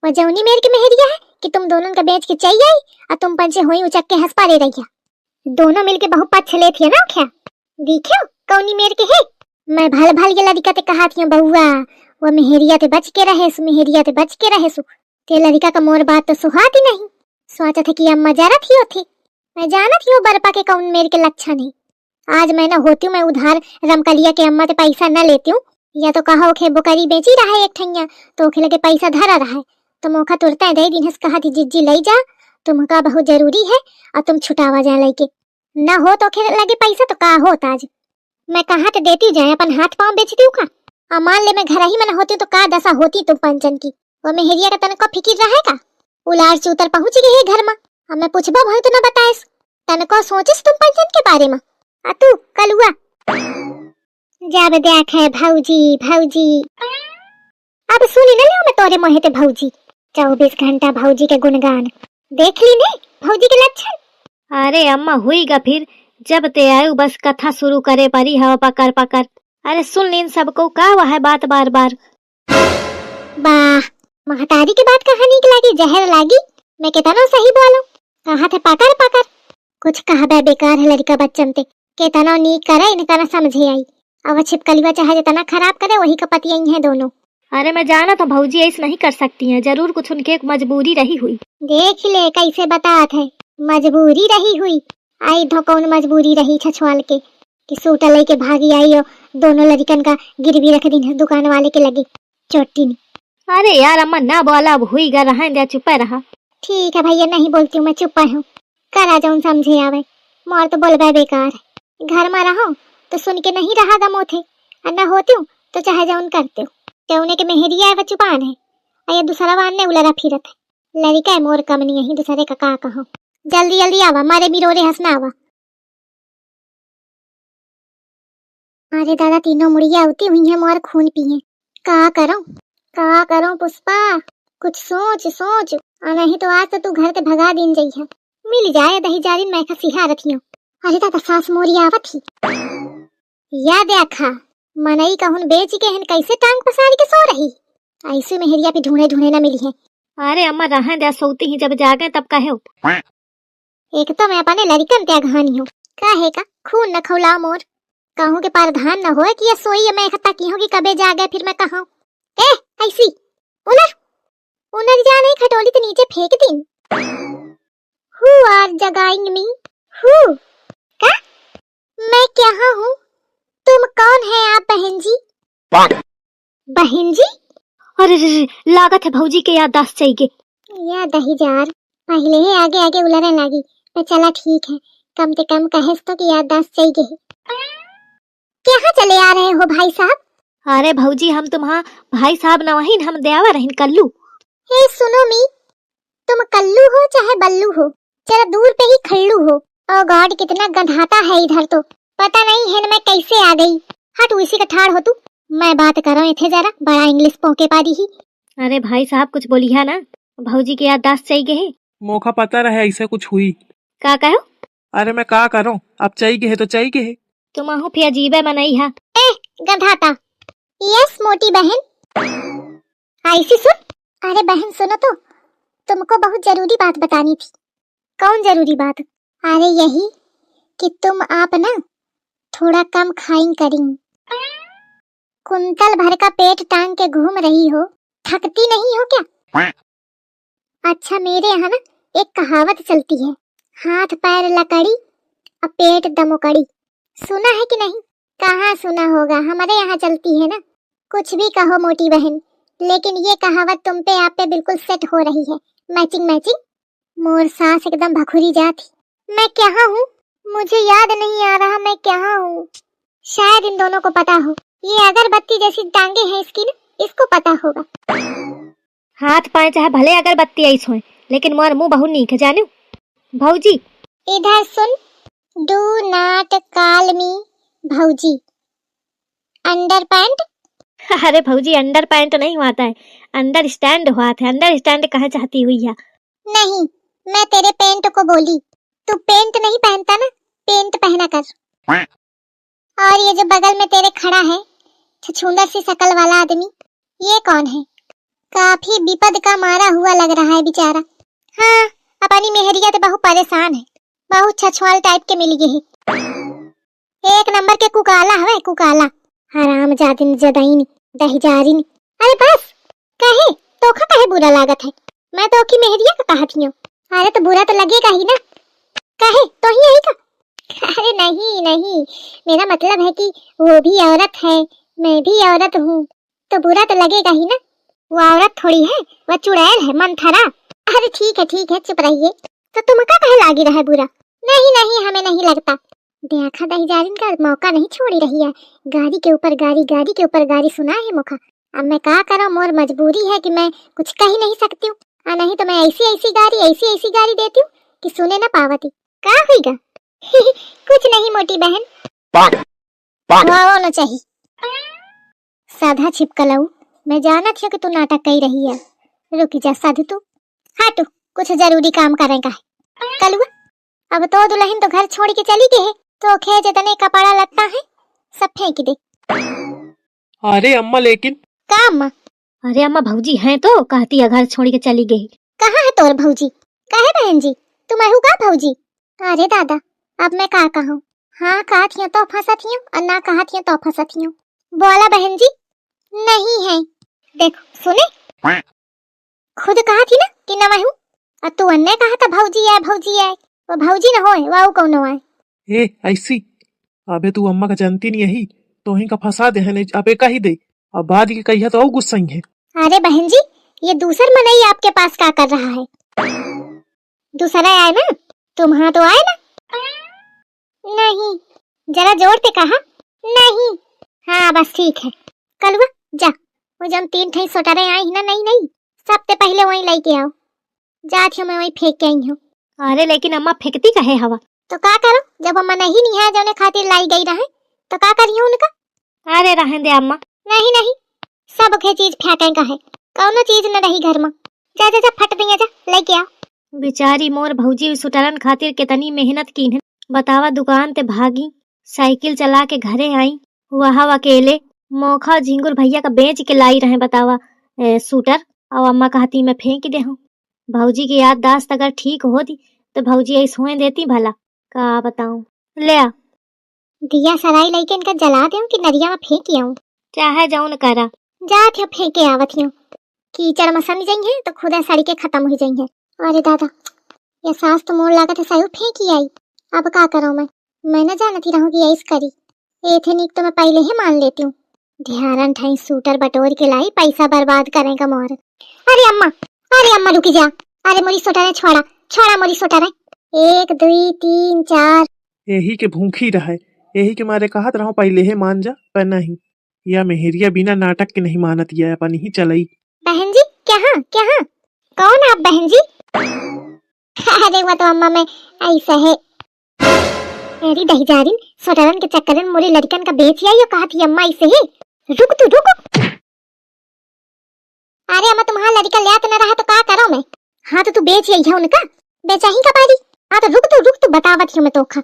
वो जौनी मेर के मेहरिया है कि तुम दोनों का बेच के चाहिए आई और तुम पंचे होई उचक के हंस पारे रहिया। दोनों मिलके बहुत पछ ले थी ना क्या देखियो कौनी मेर के है। मैं भल भल के लड़का ते कहा थी बउआ वो मेहरिया ते बच के रहे सु मेहरिया ते बच के रहे सु ते लड़का का मोर बात तो सुहाती नहीं। सोचा था कि अम्मा जरा थी थी मैं जाना थी वो बरपा के कौन मेरे के लक्षण है। आज मैं ना होती हूँ मैं उधार रमकलिया के अम्मा ते पैसा न लेती हूँ या तो कहा ओखे बुकरी बेची रहा है एक ठैया तो ओखे लगे पैसा धरा रहा है तो मौका तुरता है दे दिन हंस कहा थी जिज्जी लई जा तुमका बहुत जरूरी है और तुम छुटावा जा लेके ना हो तो ओखे लगे पैसा तो का होता आज मैं कहा तो देती जाए अपन हाथ पाँव बेचती हूँ का मान ले मैं घर ही में न होती तो का दशा होती तुम पंचन की। वो मेहरिया का तन को फिकिर रहेगा उलार चूतर पहुंच गई है घर में अब मैं पूछबा भाई तो न बताएस तन को सोचिस तुम पंचन के बारे में आ तू कलुआ जब देख है भौजी भौजी अब सुनी न ले मैं तोरे मोहे ते भौजी 24 घंटा भौजी के गुणगान देख ली ने भौजी के लक्षण। अरे अम्मा हुईगा फिर जब ते आयु बस कथा शुरू करे परी हवा पकड़ पकड़। अरे सुन लीन सबको का वह है बात बार बार। वाह महतारी के बात कहानी की लागी जहर लागी मैं केतनो सही बोलूं कहा थे पकड़ पकड़ कुछ कहा बे बेकार है लड़का बच्चन ते केतनो नी करे इनका न समझे आई अब छिपकलिया चाहे जितना खराब करे वही का पति यही है दोनों। अरे मैं जाना तो भौजी ऐसा नहीं कर सकती हैं जरूर कुछ उनके एक मजबूरी रही हुई। देख ले कैसे बतात है मजबूरी रही हुई आई तो कौन मजबूरी रही छछवाल के कि सूटा लेके भागी आई और दोनों लड़कन का गिरवी रख दी दुकान वाले के लगे चोटी ने। अरे यार अम्मा ना बोला अब हुई गा रहा दे चुप रहा। ठीक है भैया नहीं बोलती हूँ मैं चुप हूँ करा जाऊं समझे आवे मोर तो बोलबा बेकार है घर में रहो तो सुन के नहीं रहा गा मोथे और न होती हूँ तो चाहे जाऊन करते हो ते उन्हें के मेहरिया है चुपान है और दूसरा वान ने उलरा फिरत है लड़का है मोर कम नहीं दूसरे का का कहो जल्दी जल्दी आवा मारे बिरोरे हंसना आवा। अरे दादा तीनों मुड़िया होती हुई है मोर खून पिए का करो पुष्पा कुछ सोच सोच नहीं तो आज तो तू घर से भगा दिन जाई है मिल जाए दही जारी मैं का सिहा रखियो। अरे दादा सास मोरी आवत ही या देखा मनई कहून बेच के हन कैसे टांग पसार के सो रही ऐसे मेहरिया पे ढूंढे ढूंढे ना मिली है। अरे अम्मा रहा दे सोती ही जब जागे तब कहे एक तो मैं अपने लड़कन त्या घानी हूँ काहे का खून न खौला मोर कहूँ के पारधान न होए कि ये सोई मैं खता की होगी कबे जागे फिर मैं कहूँ ए ऐसी उनर उनर जा नहीं खटोली तो नीचे फेंक दिन हु आर जगाइंग मी हु का मैं क्या हूँ तुम कौन है आप बहन जी बहन जी। अरे लागत है भौजी के याददाश्त चाहिए या दही जार पहले ही आगे आगे उलरने लगी तो चला ठीक है कम से कम कहेस तो कि याददाश्त चाहिए। कहाँ चले आ रहे हो भाई साहब। अरे भौजी हम तुम्हारा भाई साहब न वही हम देवा रहीन कल्लू। हे सुनो मी तुम कल्लू हो चाहे बल्लू हो जरा दूर पे ही खल्लू हो। ओ गॉड कितना गंधाता है इधर तो पता नहीं है मैं कैसे आ गई। हट उसी का ठाड़ हो तू मैं बात कर रहा हूँ इथे जरा बड़ा इंग्लिश पोके पारी ही। अरे भाई साहब कुछ बोलिया ना भौजी के याददाश्त चाहिए है मौका पता रहे ऐसे कुछ हुई का कहो। अरे मैं का करूं अब चाहिए है तो चाहिए है तुम आहू फिर अजीबे मनई है ए गंधाता। यस मोटी बहन ऐसी सुन। अरे बहन सुनो तो तुमको बहुत जरूरी बात बतानी थी। कौन जरूरी बात। अरे यही कि तुम आप ना थोड़ा कम खाइन करी कुंतल भर का पेट टांग के घूम रही हो थकती नहीं हो क्या। अच्छा मेरे यहाँ ना एक कहावत चलती है हाथ पैर लकड़ी और पेट दमोकड़ी सुना है कि नहीं। कहाँ सुना होगा हमारे यहाँ चलती है ना। कुछ भी कहो मोटी बहन लेकिन ये कहावत तुम पे आप पे बिल्कुल सेट हो रही है मैचिंग मैचिंग। मोर सांस एकदम भखुरी जाती। मैं क्या हूँ मुझे याद नहीं आ रहा मैं क्या हूँ। शायद इन दोनों को पता हो ये अगरबत्ती जैसी टांगे हैं इसकी ना इसको पता होगा। हाथ पाए चाहे भले अगरबत्ती ऐसा हो लेकिन मोर मुंह बहुत नीक है जानो भौजी। इधर सुन डू नॉट कॉल मी भौजी अंडर पैंट। अरे भौजी अंडर पैंट नहीं हुआ है अंडर स्टैंड हुआ था। अंडर स्टैंड कहाँ चाहती हुई है। नहीं मैं तेरे पेंट को बोली तू पेंट नहीं पहनता ना पेंट पहना कर। और ये जो बगल में तेरे खड़ा है छछूंदर सी शकल वाला आदमी ये कौन है। काफी विपद का मारा हुआ लग रहा है बेचारा। हाँ, अपनी मेहरिया तो बहुत परेशान है, बहुत छछवाल टाइप के मिल गए है। एक नंबर के कुकाला है, कुकाला हराम जादिन जदाइन दहिजारिन। अरे बस कहे तोखा कहे बुरा लागत है, मैं तो की मेहरिया का कहत हूँ। अरे तो बुरा तो लगेगा ही ना, कहे तो ही यही का। अरे नहीं नहीं, मेरा मतलब है कि वो भी औरत है, मैं भी औरत हूँ, तो बुरा तो लगेगा ही ना। वो औरत थोड़ी है, वो चुड़ैल है, मंथरा। अरे ठीक है चुप रहिए। तो तुम का कहे लागी रहा है बुरा? नहीं नहीं, हमें नहीं लगता। देखा दहिजारिन का मौका नहीं छोड़ी रही है, गाड़ी के ऊपर गाड़ी, गाड़ी के ऊपर गाड़ी सुना है मौका। अब मैं क्या करूं, मोर मजबूरी है कि मैं कुछ कह ही नहीं सकती हूँ। नहीं तो मैं ऐसी गाड़ी देती हूँ कि सुने ना पावती। क्या होगा? कुछ नहीं मोटी बहन, वो न चाहिए। साधा छिपकलाऊ, मैं जानत हूँ कि तू नाटक कर रही है। रुक जा साधु तू, हटो, कुछ जरूरी काम करेगा है। कलुआ, अब तो दुल्हन तो घर छोड़ के चली गई है, तो खे जितने कपड़ा लगता है सब फेंक दे। अरे अम्मा लेकिन। का अम्मा? अरे अम्मा भौजी हैं तो कहती है घर छोड़ के चली गई। कहाँ है तोर भौजी? कहे बहन जी तुम आहू का भौजी? अरे दादा, अब मैं का कहूँ? हाँ कहत हूँ तो फंसत हूँ, और ना कहत हूँ तो फंसत हूँ। बोला बहन जी। नहीं है, देखो सुने, खुद कहा थी ना कि न मैं हूँ, और तू अन्य कहा था भौजी है भौजी है। वो भौजी न होए, वो कौन है? ए ऐसी, अबे तू अम्मा का जानती नहीं यही तो ही का फंसा दे है, अबे का ही दे। अब बाद की कही तो और गुस्सा ही है। अरे बहन जी, ये दूसर मनई आपके पास क्या कर रहा है? दूसरा आए ना, तुम्हारा तो आए ना। नहीं, जरा जोर से कहा। नहीं, हाँ बस ठीक है। कलवा जा, वो जब 3 ठे सोटारे आई ना, नहीं सबसे पहले वहीं लेके आओ। जाती हूँ मैं, वहीं फेंक के आई हूँ। अरे लेकिन अम्मा फेंकती कहे हवा? तो क्या करो, जब अम्मा नहीं है जो खातिर लाई गई रहे, तो क्या करिए उनका? अरे रहने दे अम्मा। नहीं, सब के चीज फेंके का है, कौनो चीज न रही घर में। जा जा जा, फट दिया, जा लेके आ। बेचारी मोर भौजी सुटारन खातिर कितनी मेहनत की है। बतावा दुकान ते भागी, साइकिल चला के घरे आई, वहाँ अकेले मोखा झिंगुर भैया का बेच के लाई रहे। बतावा सूटर, और अम्मा कहती मैं फेंक दे हूँ। भौजी की याददाश्त अगर ठीक होती तो भौजी ऐसे होए देती भला, का बताऊं। ले आ दिया सराई लेके इनका जला दे कि नदिया में फेंक आऊं? चाहे जाऊन करा। जा थे फेंके आवत हूँ, कीचड़ में सम जाइए तो खुदा सड़ी के खत्म हो जाइए। अरे दादा, ये सास तो मोर लागत है सही फेंक ही आई। अब क्या करूं मैं न जानती रहूं कि ऐस करी। एथेनिक तो मैं पहले ही मान लेती हूँ। ध्यान ठाई सूटर बटोर के लाई, पैसा बर्बाद करेगा मोर। अरे अम्मा रुकी जा। अरे मोरी सोटारे छोड़ा मोरी सोटारे। 1 2 3 4। यही के भूखी रहा है, यही के मारे कहत रहो पहले ही मान जा, पर नहीं। या मेहरिया बिना नाटक के नहीं मानत, या अपन ही चलाई। बहन जी क्या कौन आप बहन जी? अरे वो तो अम्मा में ऐसा है। मेरी दहिजारिन सोटारन के चक्कर में मोरी लड़कन का बेच आई, कहा थी अम्मा ऐसे ही। रुक तू रुक। अरे अम्मा तुम्हारा लड़का लिया तो न रहा तो क्या करो मैं? हाँ तो तू बेच आई है उनका, बेचा ही का पारी। हाँ तो रुक तू बतावत हूँ मैं तोखा।